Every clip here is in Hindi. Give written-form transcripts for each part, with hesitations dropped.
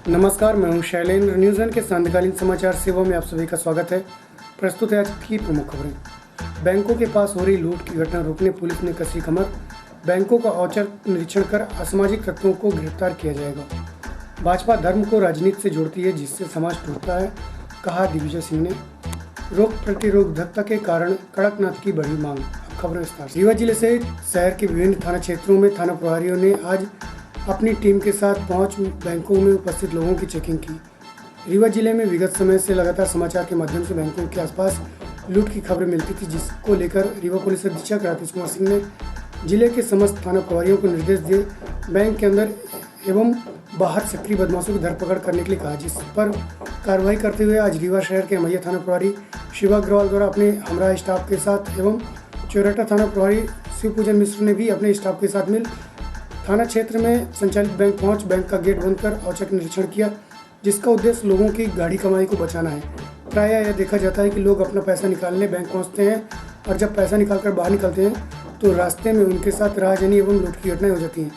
नमस्कार, मैं हूं शैलेंद्र। न्यूज़ वन के सांध्यकालीन समाचार सेवा में आप सभी का स्वागत है। प्रस्तुत है आज की प्रमुख खबरें। बैंकों के पास हो रही लूट की घटना रोकने पुलिस ने कसी कमर। बैंकों का औचक निरीक्षण कर असामाजिक तत्वों को गिरफ्तार किया जाएगा। भाजपा धर्म को राजनीति से जोड़ती है, जिससे समाज टूटता है, कहा दिग्विजय सिंह ने। रोग प्रतिरोधकता के कारण कड़कनाथ की बढ़ी मांग। खबर विस्तार से। रीवा जिले सहित शहर के विभिन्न थाना क्षेत्रों में थाना प्रभारियों ने आज अपनी टीम के साथ 5 बैंकों में उपस्थित लोगों की चेकिंग की। रीवा जिले में विगत समय से लगातार समाचार के माध्यम से बैंकों के आसपास लूट की खबरें मिलती थी, जिसको लेकर रीवा पुलिस अधीक्षक राकेश कुमार सिंह ने जिले के समस्त थाना प्रभारियों को निर्देश दिए बैंक के अंदर एवं बाहर सक्रिय बदमाशों की धरपकड़ करने के लिए कहा, जिस पर कार्रवाई करते हुए आज रीवा शहर के अमैया थाना प्रभारी शिवा अग्रवाल द्वारा अपने हमरा स्टाफ के साथ एवं चौराटा थाना प्रभारी शिव पूजन मिश्र ने भी अपने स्टाफ के साथ मिल थाना क्षेत्र में संचालित बैंक पहुंच बैंक का गेट बंद कर औचक निरीक्षण किया, जिसका उद्देश्य लोगों की गाड़ी कमाई को बचाना है। प्रायः यह देखा जाता है कि लोग अपना पैसा निकालने बैंक पहुंचते हैं और जब पैसा निकालकर बाहर निकलते हैं तो रास्ते में उनके साथ राहजनी एवं लूट की घटनाएं हो जाती हैं,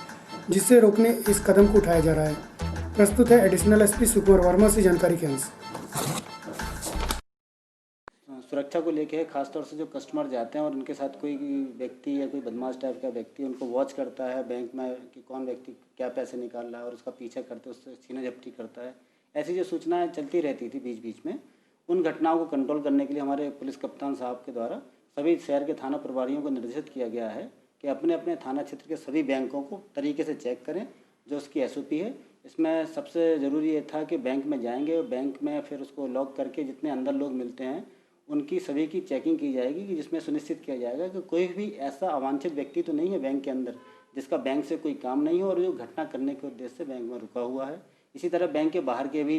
जिससे रोकने इस कदम को उठाया जा रहा है। प्रस्तुत है एडिशनल एसपी सुकुमार वर्मा से जानकारी के अंश। सुरक्षा को लेके खासतौर से जो कस्टमर जाते हैं और उनके साथ कोई व्यक्ति या कोई बदमाश टाइप का व्यक्ति उनको वॉच करता है बैंक में कि कौन व्यक्ति क्या पैसे निकाल रहा है और उसका पीछा करते उससे छीना झपटी करता है, ऐसी जो सूचनाएं चलती रहती थी बीच बीच में, उन घटनाओं को कंट्रोल करने के लिए हमारे पुलिस कप्तान साहब के द्वारा सभी शहर के थाना प्रभारियों को निर्देशित किया गया है कि अपने अपने थाना क्षेत्र के सभी बैंकों को तरीके से चेक करें जो उसकी SOP है। इसमें सबसे ज़रूरी ये था कि बैंक में जाएंगे, बैंक में फिर उसको लॉक करके जितने अंदर लोग मिलते हैं उनकी सभी की चेकिंग की जाएगी, कि जिसमें सुनिश्चित किया जाएगा कि कोई भी ऐसा अवांछित व्यक्ति तो नहीं है बैंक के अंदर जिसका बैंक से कोई काम नहीं हो और जो घटना करने के उद्देश्य से बैंक में रुका हुआ है। इसी तरह बैंक के बाहर के भी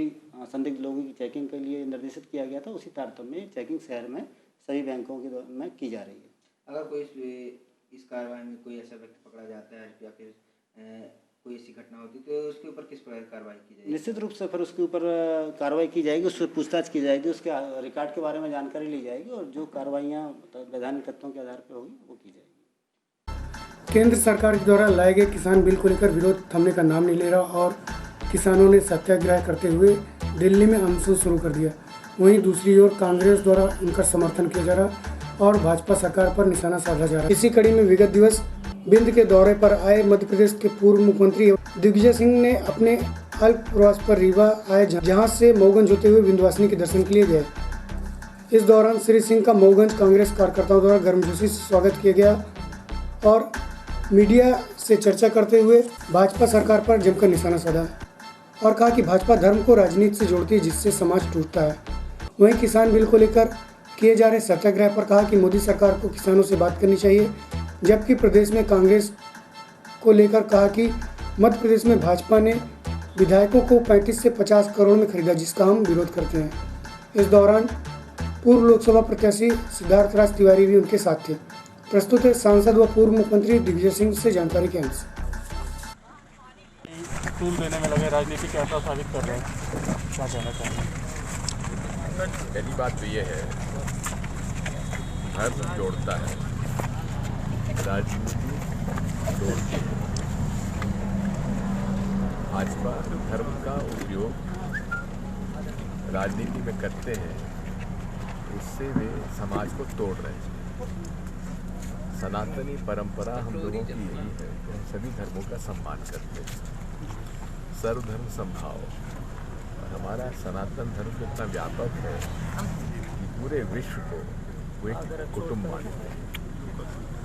संदिग्ध लोगों की चेकिंग के लिए निर्देशित किया गया था। उसी तारतम्य में चेकिंग शहर में सभी बैंकों के में की जा रही है। अगर कोई इस कार्रवाई में कोई ऐसा व्यक्ति पकड़ा जाता है या फिर कोई ऐसी घटना होती तो उसके ऊपर किस प्रकार कार्रवाई की जाएगी? निश्चित रूप से फिर उसके ऊपर कार्रवाई की जाएगी, उससे पूछताछ की जाएगी, उसके रिकॉर्ड के बारे में जानकारी ली जाएगी और जो कार्रवाइयाँ वैधानिक तथ्यों के आधार पर होगी वो की जाएगी। केंद्र सरकार के द्वारा लाए गए किसान बिल को लेकर विरोध थमने का नाम नहीं ले रहा और किसानों ने सत्याग्रह करते हुए दिल्ली में अनशन शुरू कर दिया। वहीं दूसरी ओर कांग्रेस द्वारा उनका समर्थन किया जा रहा और भाजपा सरकार पर निशाना साधा जा रहा है। इसी कड़ी में विगत दिवस बिंद के दौरे पर आए मध्य प्रदेश के पूर्व मुख्यमंत्री दिग्विजय सिंह ने अपने अल्प प्रवास पर रीवा आए, जहां से मऊगंज होते हुए विंध्यवासिनी के दर्शन के लिए गए। इस दौरान श्री सिंह का मऊगंज कांग्रेस कार्यकर्ताओं द्वारा गर्मजोशी से स्वागत किया गया और मीडिया से चर्चा करते हुए भाजपा सरकार पर जमकर निशाना साधा और कहा कि भाजपा धर्म को राजनीति से जोड़ती है, जिससे समाज टूटता है। वहीं किसान बिल को लेकर किए जा रहे सत्याग्रह पर कहा कि मोदी सरकार को किसानों से बात करनी चाहिए, जबकि प्रदेश में कांग्रेस को लेकर कहा कि मध्य प्रदेश में भाजपा ने विधायकों को 35 से 50 करोड़ में खरीदा, जिसका हम विरोध करते हैं। इस दौरान पूर्व लोकसभा प्रत्याशी सिद्धार्थ राज तिवारी भी उनके साथ थे। प्रस्तुत है सांसद व पूर्व मुख्यमंत्री दिग्विजय सिंह से जानकारी के अंश। टूल देने में लगे राजनीति कैसा साबित कर रहे हैं, क्या कहना चाहेंगे? पहली बात तो ये है, धर्म जोड़ता है, राजनीति जोड़ती है। भाजपा धर्म का उपयोग राजनीति में करते हैं, उससे वे समाज को तोड़ रहे हैं। सनातनी परंपरा हम लोगों की यही है कि हम सभी धर्मों का सम्मान करते हैं, सर्वधर्म समभाव। और हमारा सनातन धर्म इतना व्यापक है कि पूरे विश्व को वो एक कुटुंब मानते हैं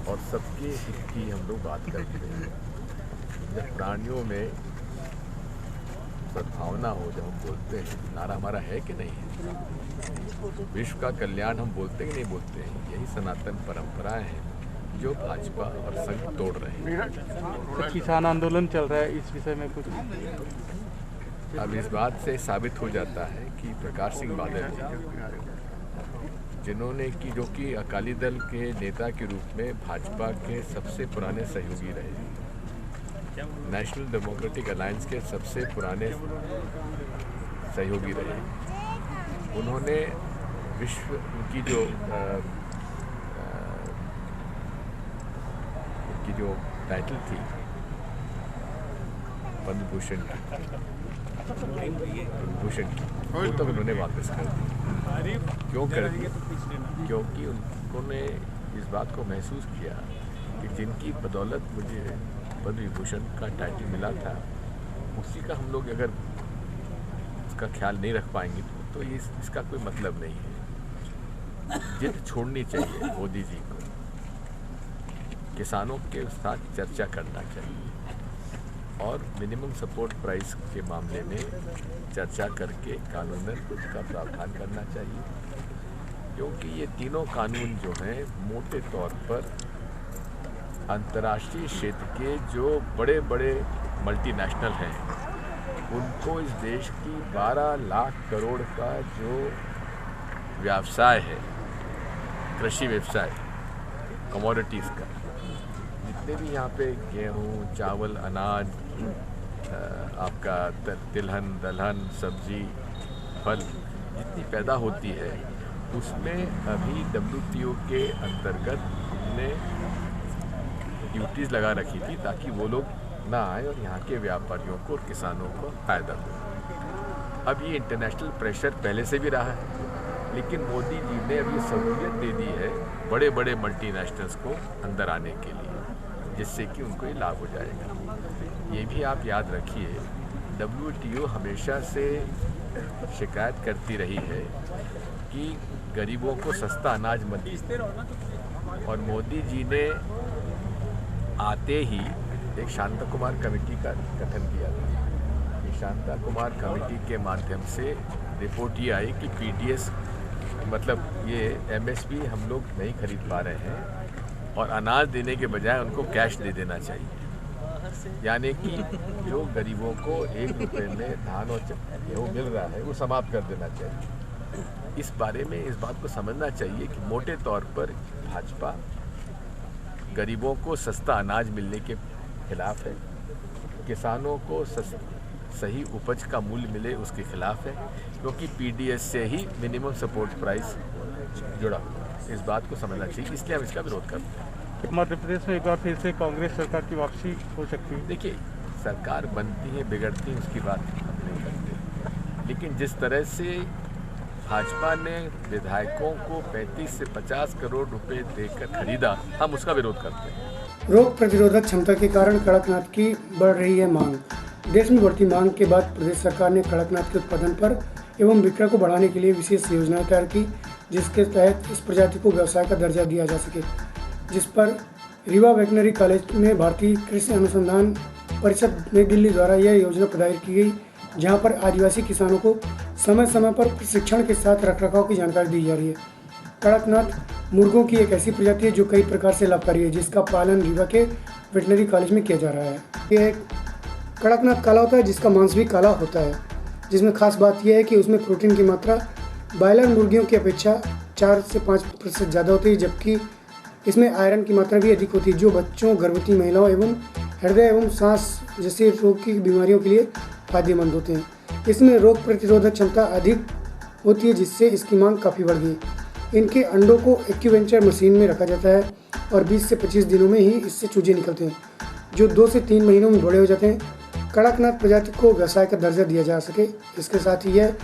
और सबके हित की हम लोग बात करते हैं। जब प्राणियों में सद्भावना हो, जब हम बोलते हैं, नारा हमारा है कि नहीं है, विश्व का कल्याण हम बोलते कि नहीं बोलते हैं, यही सनातन परंपराएं हैं जो भाजपा और संघ तोड़ रहे हैं। तो किसान आंदोलन चल रहा है, इस विषय में कुछ? अब इस बात से साबित हो जाता है कि प्रकाश सिंह बादल जिन्होंने कि जो कि अकाली दल के नेता के रूप में भाजपा के सबसे पुराने सहयोगी रहे, नेशनल डेमोक्रेटिक अलायंस के सबसे पुराने सहयोगी रहे, उन्होंने विश्व की जो टाइटल थी पद्म भूषण की, भूषण की, वो तो उन्होंने वापस कर दी। क्यों कर दी? क्योंकि उन्होंने इस बात को महसूस किया कि जिनकी बदौलत मुझे पद्म विभूषण का टाइटल मिला था, उसी का हम लोग अगर उसका ख्याल नहीं रख पाएंगे तो इसका कोई मतलब नहीं है। जिद छोड़नी चाहिए मोदी जी को, किसानों के साथ चर्चा करना चाहिए और मिनिमम सपोर्ट प्राइस के मामले में चर्चा करके कानूनन उसका प्रावधान करना चाहिए, क्योंकि ये तीनों कानून जो हैं मोटे तौर पर अंतर्राष्ट्रीय क्षेत्र के जो बड़े बड़े मल्टीनेशनल हैं उनको इस देश की 12 लाख करोड़ का जो व्यवसाय है, कृषि व्यवसाय, कमोडिटीज़ का, जितने भी यहाँ पे गेहूँ, चावल, अनाज, आपका तिलहन, दलहन, सब्जी, फल जितनी पैदा होती है, उसमें अभी WTO के अंतर्गत हमने ड्यूटीज़ लगा रखी थी ताकि वो लोग ना आए और यहाँ के व्यापारियों को और किसानों को फ़ायदा हो। अब ये इंटरनेशनल प्रेशर पहले से भी रहा है, लेकिन मोदी जी ने अभी सहूलियत दे दी है बड़े बड़े मल्टीनेशनल्स को अंदर आने के लिए, जिससे कि उनको ये लाभ हो जाएगा। ये भी आप याद रखिए, WTO हमेशा से शिकायत करती रही है कि गरीबों को सस्ता अनाज मत दीजिए, और मोदी जी ने आते ही एक शांता कुमार कमेटी का गठन किया था। ये शांता कुमार कमेटी के माध्यम से रिपोर्ट ये आई कि PDS मतलब ये MSP हम लोग नहीं खरीद पा रहे हैं और अनाज देने के बजाय उनको कैश दे देना चाहिए, यानी कि जो गरीबों को 1 रुपये में धान और गेहूँ मिल रहा है वो समाप्त कर देना चाहिए। इस बारे में इस बात को समझना चाहिए कि मोटे तौर पर भाजपा गरीबों को सस्ता अनाज मिलने के खिलाफ है, किसानों को सही उपज का मूल्य मिले उसके खिलाफ है, क्योंकि PDS से ही मिनिमम सपोर्ट प्राइस जुड़ा हुआ है। इस बात को समझना चाहिए, इसलिए हम इसका विरोध करते हैं। मध्य प्रदेश में एक बार फिर से कांग्रेस सरकार की वापसी हो सकती है। देखिए, सरकार बनती है बिगड़ती है उसकी बात हम नहीं करते, लेकिन जिस तरह से भाजपा ने विधायकों को 35 से 50 करोड़ रुपए देकर खरीदा, हम उसका विरोध करते हैं। रोग प्रतिरोधक क्षमता के कारण कड़कनाथ की बढ़ रही है मांग। देश में बढ़ती मांग के बाद प्रदेश सरकार ने कड़कनाथ के उत्पादन पर एवं विक्रय को बढ़ाने के लिए विशेष योजना तैयार की, जिसके तहत इस प्रजाति को व्यवसाय का दर्जा दिया जा सके, जिस पर रीवा वेटनरी कॉलेज में भारतीय कृषि अनुसंधान परिषद नई दिल्ली द्वारा यह योजना प्रदायर की गई, जहां पर आदिवासी किसानों को समय समय पर प्रशिक्षण के साथ रखरखाव की जानकारी दी जा रही है। कड़कनाथ मुर्गों की एक ऐसी प्रजाति है जो कई प्रकार से लाभकारी है, जिसका पालन रीवा के वेटनरी कॉलेज में किया जा रहा है। यह कड़कनाथ काला होता है, जिसका मांस भी काला होता है, जिसमें खास बात यह है कि उसमें प्रोटीन की मात्रा ब्रॉयलर मुर्गियों की अपेक्षा 4 से 5% ज़्यादा होती है, जबकि इसमें आयरन की मात्रा भी अधिक होती है, जो बच्चों, गर्भवती महिलाओं एवं हृदय एवं सांस जैसे रोग की बीमारियों के लिए फायदेमंद होते हैं। इसमें रोग प्रतिरोधक क्षमता अधिक होती है, जिससे इसकी मांग काफ़ी बढ़ गई। इनके अंडों को एक्यूवेंचर मशीन में रखा जाता है और 20 से 25 दिनों में ही इससे चूजे निकलते हैं, जो 2 से 3 महीनों में बड़े हो जाते हैं। कड़कनाथ प्रजाति को व्यवसाय का दर्जा दिया जा सके, इसके साथ ही यह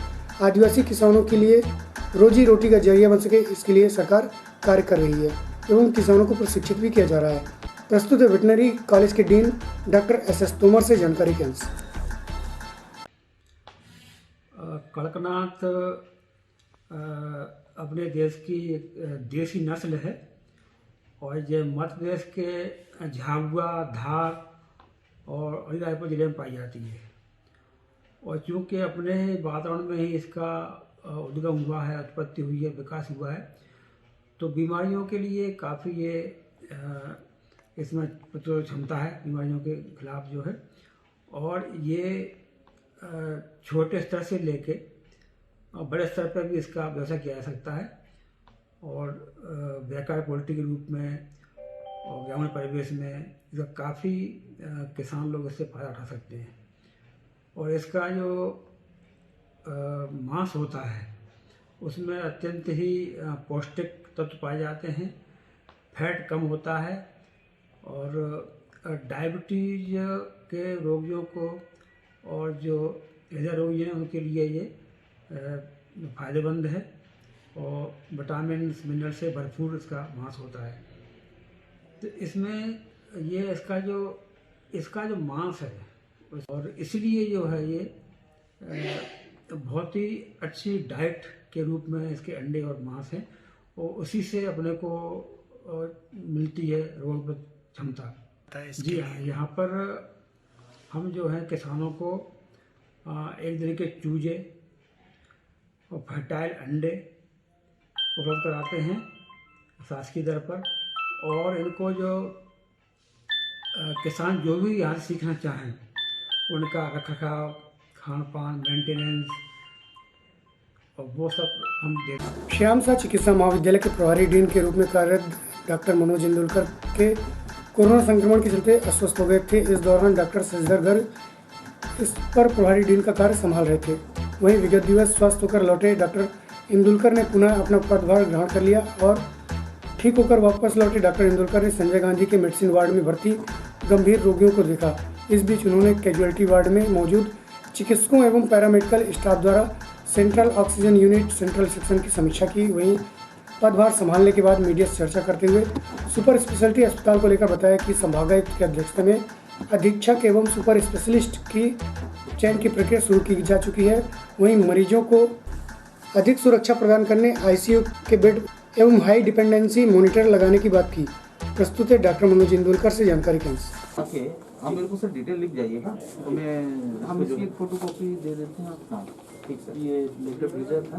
आदिवासी किसानों के लिए रोजी रोटी का जरिया बन सके, इसके लिए सरकार कार्य कर रही है एवं किसानों को प्रशिक्षित भी किया जा रहा है। प्रस्तुत है वेटनरी कॉलेज के डीन डॉक्टर SS तोमर से जानकारी के अंश। कड़कनाथ अपने देश की देसी नस्ल है और ये मध्य प्रदेश के झाबुआ, धार और अलीराजपुर जिले में पाई जाती है। और चूँकि अपने वातावरण में ही इसका उद्गम हुआ है, उत्पत्ति हुई है, विकास हुआ है, तो बीमारियों के लिए काफ़ी ये इसमें प्रतिरोधक क्षमता है बीमारियों के खिलाफ जो है। और ये छोटे स्तर से लेके बड़े स्तर पर भी इसका व्यवसाय किया जा सकता है और व्यापार पोल्ट्री के रूप में और ग्रामीण परिवेश में इसका काफ़ी किसान लोग इससे फायदा उठा सकते हैं। और इसका जो मांस होता है उसमें अत्यंत ही पौष्टिक तत्व पाए जाते हैं, फैट कम होता है और डायबिटीज के रोगियों को और जो हृदय रोगी हैं उनके लिए ये फ़ायदेमंद है और विटामिन मिनरल से भरपूर इसका मांस होता है। तो इसमें ये इसका जो मांस है और इसलिए जो है ये बहुत ही अच्छी डाइट के रूप में इसके अंडे और मांस हैं और उसी से अपने को मिलती है रोग क्षमता। जी हाँ, यहाँ पर हम जो है किसानों को एक दिन के चूजे और फर्टाइल अंडे उपलब्ध कराते हैं शासकीय दर पर। और इनको जो किसान जो भी यहाँ से सीखना चाहें उनका रखरखाव, खान पान, मेंटेनेंस और वो सब हम देते। श्याम शाह चिकित्सा महाविद्यालय के प्रभारी डीन के रूप में कार्यरत डॉक्टर मनोज इंदुलकर के कोरोना संक्रमण के चलते अस्वस्थ हो गए थे। इस दौरान डॉक्टर शशिधर गर्ग इस पर प्रभारी डीन का कार्य संभाल रहे थे। वहीं विगत दिवस स्वस्थ होकर लौटे डॉक्टर इंदुलकर ने पुनः अपना पदभार ग्रहण कर लिया और ठीक होकर वापस लौटे डॉक्टर इंदुलकर ने संजय गांधी के मेडिसिन वार्ड में भर्ती गंभीर रोगियों को देखा। इस बीच उन्होंने कैजुअलिटी वार्ड में मौजूद चिकित्सकों एवं पैरामेडिकल स्टाफ द्वारा central oxygen unit central section की समीक्षा की। वहीं पदभार संभालने के बाद मीडिया से चर्चा करते हुए सुपर स्पेशलिटी अस्पताल को लेकर बताया कि संभागायुक्त की अध्यक्षता में अधीक्षक एवं सुपर स्पेशलिस्ट की चयन की प्रक्रिया शुरू की जा चुकी है। वहीं मरीजों को अधिक सुरक्षा प्रदान करने आईसीयू के बेड एवं हाई डिपेंडेंसी मॉनिटर लगाने की बात की। प्रस्तुत है डॉक्टर मनोज इंदुलकर से जानकारी के अंश। ओके, आप मेरे को सर डिटेल लिख जाइएगा तो हम इसकी एक फोटो कॉपी दे देते हैं आपको। ठीक सर, ये लेटर फ्रीजर था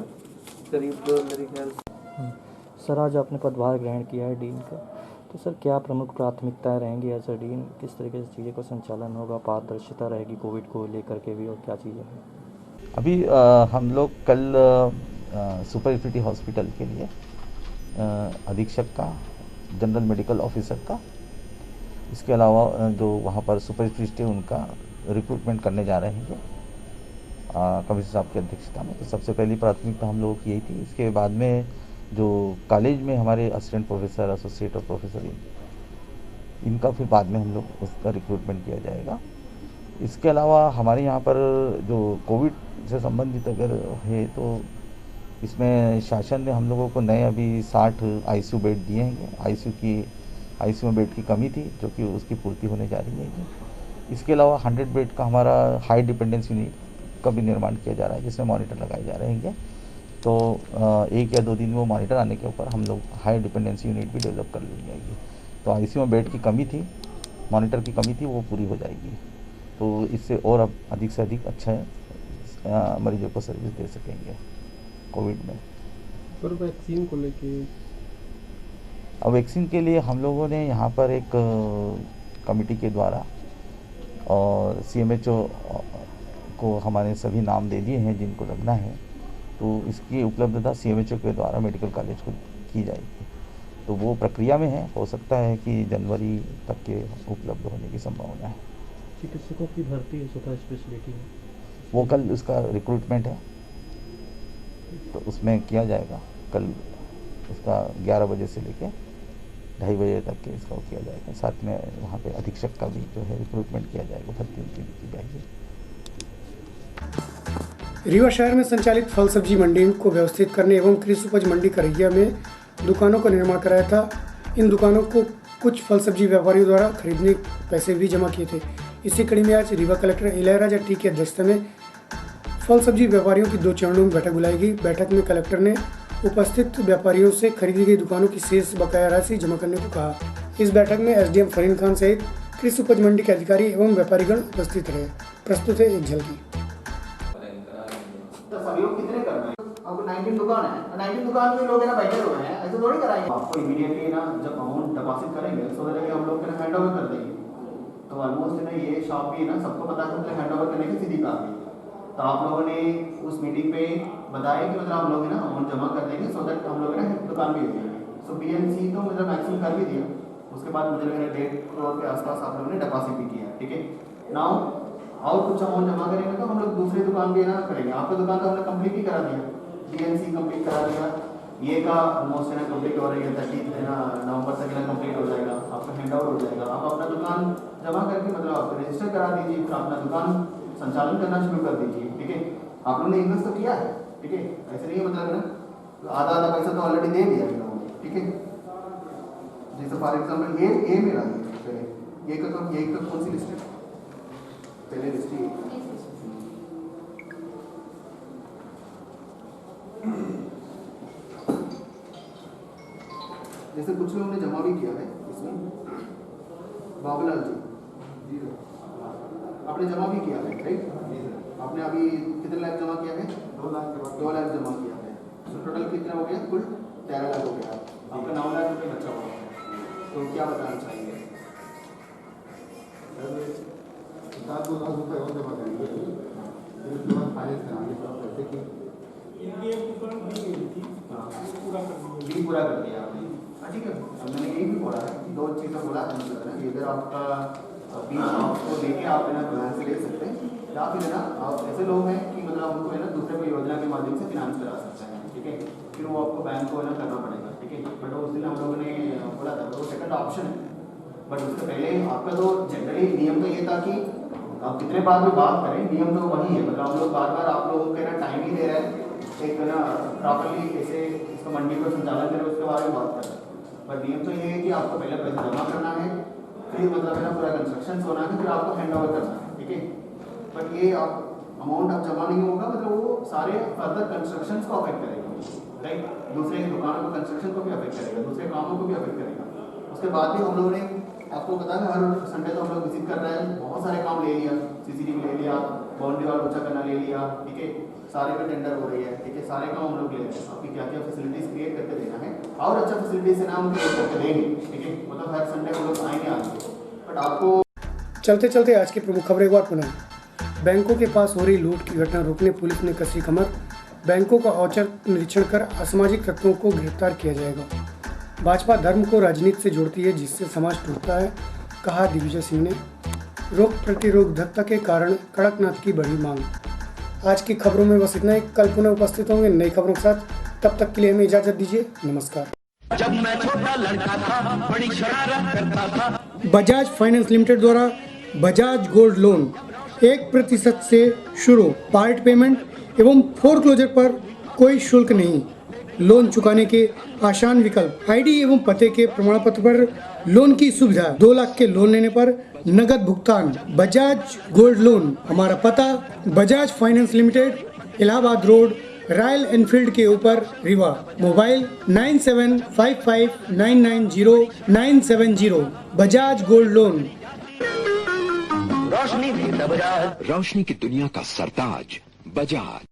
करीब मेरे ख्याल सर आज आपने पदभार ग्रहण किया है डीन का, तो सर क्या प्रमुख प्राथमिकताएं रहेंगी एज अ डीन? किस तरीके से चीज़ें का संचालन होगा, पारदर्शिता रहेगी कोविड को लेकर के भी, और क्या चीज़ें हैं? अभी हम लोग कल सुपर स्पेशलिटी हॉस्पिटल के लिए अधीक्षक का, जनरल मेडिकल ऑफिसर का, इसके अलावा जो वहाँ पर सुपर स्पेशलिटी उनका रिक्रूटमेंट करने जा रहे हैं कमिश्नर साहब की अध्यक्षता में। तो सबसे पहली प्राथमिकता हम लोगों की यही थी। इसके बाद में जो कॉलेज में हमारे असिस्टेंट प्रोफेसर, एसोसिएट और प्रोफेसर, इनका फिर बाद में हम लोग उसका रिक्रूटमेंट किया जाएगा। इसके अलावा हमारे यहाँ पर जो कोविड से संबंधित अगर है तो इसमें शासन ने हम लोगों को नए अभी 60 आईसीयू बेड दिए हैं। आईसीयू में बेड की कमी थी जो कि उसकी पूर्ति होने जा रही है। इसके अलावा 100 बेड का हमारा हाई डिपेंडेंस यूनिट का भी निर्माण किया जा रहा है जिसमें मॉनिटर लगाए जा रहे हैं। तो 1 या 2 दिन में वो मॉनिटर आने के ऊपर हम लोग हाई डिपेंडेंसी यूनिट भी डेवलप कर ली जाएगी। तो आईसीयू में बेड की कमी थी, मॉनिटर की कमी थी, वो पूरी हो जाएगी। तो इससे और अब अधिक से अधिक अच्छा मरीजों को सर्विस दे सकेंगे कोविड में। सर वैक्सीन को लेके, अब वैक्सीन के लिए हम लोगों ने यहाँ पर एक कमेटी के द्वारा और CMHO को हमारे सभी नाम दे दिए हैं जिनको लगना है। तो इसकी उपलब्धता CMHO के द्वारा मेडिकल कॉलेज को की जाएगी। तो वो प्रक्रिया में है, हो सकता है कि जनवरी तक के उपलब्ध होने की संभावना है। चिकित्सकों की भर्ती है सुपर स्पेशलिटी में, वो कल उसका रिक्रूटमेंट है तो उसमें किया जाएगा। कल उसका 11 बजे से लेकर 2:30 बजे तक के इसका किया जाएगा। साथ में वहाँ पे अधीक्षक का भी जो है रिक्रूटमेंट किया जाएगा, भर्ती उनकी भी की जाएगी। रीवा शहर में संचालित फल सब्जी मंडी को व्यवस्थित करने एवं कृषि उपज मंडी करैया में दुकानों का निर्माण कराया था। इन दुकानों को कुछ फल सब्जी व्यापारियों द्वारा खरीदने पैसे भी जमा किए थे। इसी कड़ी में आज रीवा कलेक्टर इलैयाराजा टी की अध्यक्षता में फल सब्जी व्यापारियों की 2 चरणों में बैठक बुलाई गई। बैठक में कलेक्टर ने उपस्थित व्यापारियों से खरीदी गई दुकानों की शेष बकाया राशि जमा करने को कहा। इस बैठक में SDM फरीन खान सहित कृषि उपज मंडी के अधिकारी एवं व्यापारीगण उपस्थित रहे। प्रस्तुत है एक झलकी। कितने करना है? आपको 19 दुकान है, 19 दुकान में लोग है ना बैठे हुए हैं, ऐसे थोड़ी कराएंगे। आपको इमीडिएटली ना जब अमाउंट डिपॉजिट करेंगे सो दैट हम लोग हैंड ओवर कर देंगे। तो ऑलमोस्ट ना ये शॉप भी ना सबको पता है हैंड ओवर करने की सीधी बात है। तो आप लोगों ने उस मीटिंग पे बताया कि मतलब हम लोग ना अमाउंट जमा कर देंगे सो दैट हम लोग ना दुकान भी देंगे। सो BNC तो मतलब मैक्सिमम कर भी दिया। उसके बाद मुझे 1.5 करोड़ के आसपास आप लोगों ने डिपॉजिट भी किया। ठीक है, नाउ और कुछ अमाउंट जमा करेंगे तो हम लोग दूसरी दुकान भी ना करेंगे। आपका दुकान तो हमने कंप्लीट ही करा दिया, BNC कंप्लीट करा दिया। ये का ऑलमोस्ट है ना कंप्लीट हो रही है, 30 नवंबर तक कंप्लीट हो जाएगा, आपका हैंड ओवर हो जाएगा। आप अपना दुकान जमा करके मतलब आप रजिस्टर करा दीजिए, फिर अपना दुकान संचालन करना शुरू कर दीजिए, ठीक है। आप लोगों ने इन्वेस्ट तो किया है, ठीक है, ऐसे नहीं है मतलब ना, तो आधा पैसा तो ऑलरेडी दे दिया इन लोगों ने, ठीक है। जैसे फॉर एग्जाम्पल ये मेरा है पहले, ये का कौन सी लिस्ट है, पहले लिस्ट ही जैसे कुछ लोगों ने जमा भी किया है इसमें, बाबूलाल जी आपने जमा भी किया है, राइट। आपने अभी कितने लाख जमा किया है? 2 लाख जमा किया है। तो टोटल कितना हो गया? कुल 13 लाख हो गया। आपका 9 लाख रुपये बचा हुआ है, तो क्या बताना चाहिए? 2 लाख रुपये और जमा करेंगे, उसके बाद फाइनेंस कराएंगे, पूरा कर दिया आपने, ठीक है। अब मैंने यही भी बोला है, 2 चीज़ें बोला है, मतलब ना इधर आपका बीच आपको लेके आप है ना फाइनेंस ले सकते हैं, या फिर है ना आप ऐसे लोग हैं कि मतलब उनको है ना दूसरे कोई योजना के माध्यम से फिनांस करा सकते हैं, ठीक है। फिर वो आपको बैंक को है ना करना पड़ेगा, ठीक है। बट उस दिन हम लोगों ने बोला था वो सेकंड ऑप्शन है, बट उससे पहले आपका तो जनरली नियम तो ये था कि आप कितने बार भी बात करें, नियम तो वही है, मतलब हम लोग बार बार आप लोगों को ना टाइम ही दे रहे हैं, एक ना प्रॉपरली कैसे इसका मंडी को संचालन करें उसके बारे में बात कर रहे हैं। बट नियम तो ये है कि आपको पहले पैसा जमा करना है, फिर मतलब है ना पूरा कंस्ट्रक्शन होना है, फिर आपको हैंड ओवर करना है, ठीक है। बट ये आप अमाउंट आप जमा नहीं होगा, मतलब वो सारे फर्दर कंस्ट्रक्शन को अफेक्ट करेगा, राइट। दूसरे दुकानों को कंस्ट्रक्शन को भी अफेक्ट करेगा, दूसरे कामों को भी अफेक्ट करेगा। उसके बाद भी हम लोगों ने आपको पता है हर संडे तो हम लोग विजिट कर रहे हैं, बहुत सारे काम ले लिया, CCTV ले लिया, बाउंड्री वाल ऊंचा करना ले लिया, ठीक है। सारे पे टेंडर हो रही है, ठीक है, सारे काम हम लोग ले रहे हैं। आपकी क्या क्या फैसिलिटीज क्रिएट करके देना है, और अच्छा फैसिलिटीज है ना हम क्रिएट करके देंगे, ठीक है। मतलब हर संडे हम लोग आएंगे आगे, बट आपको चलते चलते आज की प्रमुख खबरें एक बार पुनः। बैंकों के पास हो रही लूट की घटना रोकने पुलिस ने कसी कमर, बैंकों का औचक निरीक्षण कर असामाजिक तत्वों को गिरफ्तार किया जाएगा। भाजपा धर्म को राजनीति से जोड़ती है, जिससे समाज टूटता है, कहा दिग्विजय सिंह ने। रोग प्रतिरोधकता के कारण कड़कनाथ की बड़ी मांग। आज की खबरों में बस इतना ही। कल पुनः उपस्थित होंगे नई खबरों के साथ, तब तक के लिए हमें इजाजत दीजिए। नमस्कार। जब मैं छोटा लड़का था, बड़ी शरारत करता था। बजाज फाइनेंस लिमिटेड द्वारा बजाज गोल्ड लोन 1% से शुरू, पार्ट पेमेंट एवं फोरक्लोजर पर कोई शुल्क नहीं। लोन चुकाने के आसान विकल्प, आईडी एवं पते के प्रमाण पत्र पर लोन की सुविधा, 2 लाख के लोन लेने पर नगद भुगतान। बजाज गोल्ड लोन, हमारा पता Bajaj finance limited, Allahabad road, Royal Enfield के ऊपर, Rewa. Mobile 9755990970। Bajaj gold loan. रोशनी की दुनिया का सरताज बजाज।